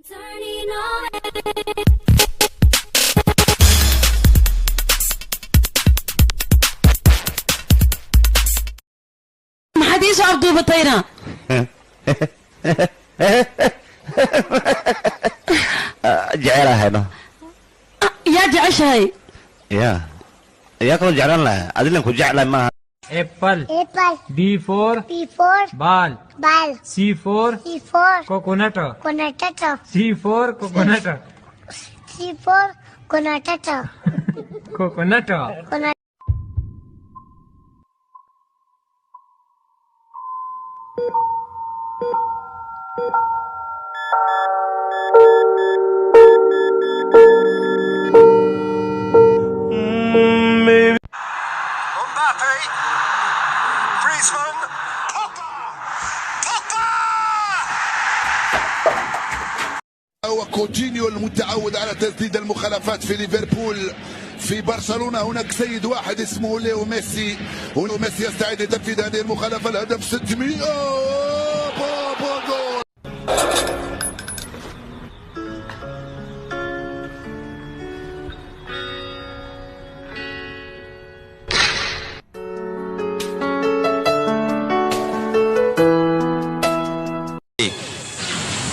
ما حد يسوى عبدو بطيرة جعلها هنا يا جعش هاي يا كون جعلان لها أدلن كو جعلها ما Apple. B for ball. C for coconut. C for coconut. Coconut. وكوتينيو المتعود على تسديد المخالفات في ليفربول. في برشلونة هناك سيد واحد اسمه ليو ميسي، وميسي يستعد لتنفيذ هذه المخالفة. الهدف 600 جول.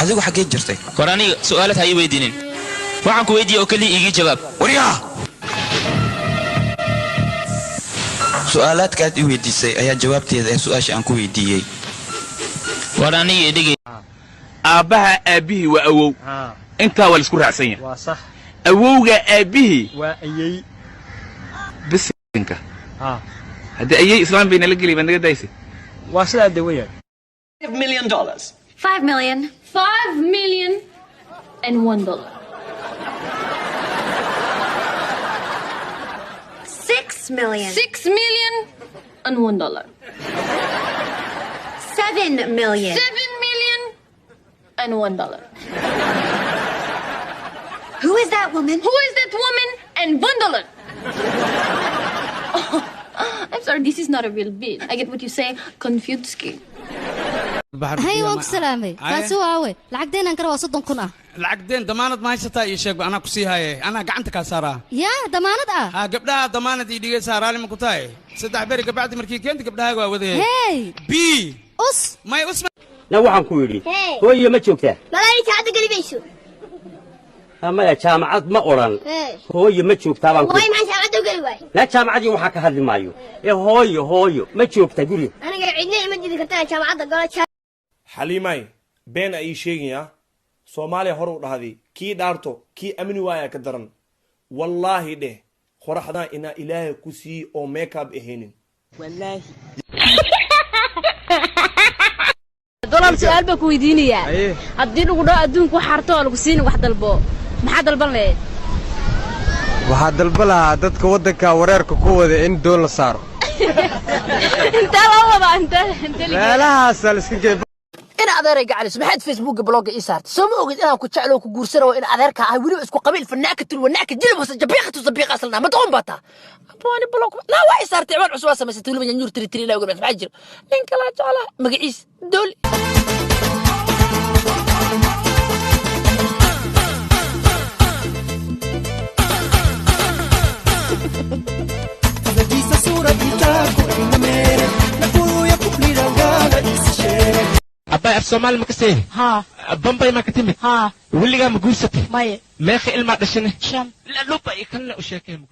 adigu xageed jirtay qorani su'aalaad hay weydiinin waxaan ku weydiiyay oo kaliya iga jawaab wariyaa su'aalaadkaad i weydiisay ayaa jawaabteeda ee su'aasha aan ku weydiiyey qorani dhigay aabaha aabihii waa awow intaa waa isku raacsan yahay waa sax awowga aabihii waa ayay bisinka hadda ayay islaam bayna la gelay banaga daysay waa sida dawaya $5 million. $5 million and $1. $6 million. $6 million and $1. $7 million. $7 million and $1. Who is that woman? Who is that woman and $1? Oh, I'm sorry, this is not a real bill. I get what you say, confused. هاي وقت سلامي كاسو هاوي لعقدين أنكر وصدق كنا لعقدين ضمانة ما يشتى يشيك أنا كسيها أنا قعنتك سارة يا ضمانة ها قبلها ضمانة دي سارة لي مكتاي سدع بري قبعد مركيكين قبلها وذي هاي بي أس ما يسمع نوعا كويلي هو ما تشوفته ملايك عاد قلبيشو أما يا جامعات ما أوران هو ما تشوف طبعا واي ما عاد قلبي لا جامعتي وحكى هذا مايو هو ما تشوف تقولي أنا قاعد عندي ما جدي كتير جامعات قالت حليماي بين أي شيء يا سومالي هرو هذه كي دارتو كي أمني ويا كدرن والله ده خرحنا إن إله كسي أو ميك اب إهين والله دولار سؤال بك ويديني يا هدي لو دو ادون ku xarto lagu siin wax dalbo maxaa dalban leeyahay waxa dalbala dadka wadanka wareerka ku wada in doon la saaro inta la wada inta meelaha saliska geeb in adeeray gacalis maxaad facebook blog ii saartay soo ma ogid inaan ku jeclo ku guursano in adeerka ah wali isku qabiil fanaakatul wanaaka jilbus jabiqatu sabiqa asalna ma doon bata abani blog la waa ii saartay ciwaan cusub samaysay tulma nyur tiri la ogaa maxaa jiro in kala jecla magaciis dool أبا الصومال مكسيه ها بمبي ما كتمت ها واللي قام قوستي ماي ما خي المعدشنه شام لا لو بقى يكلنا وشاكين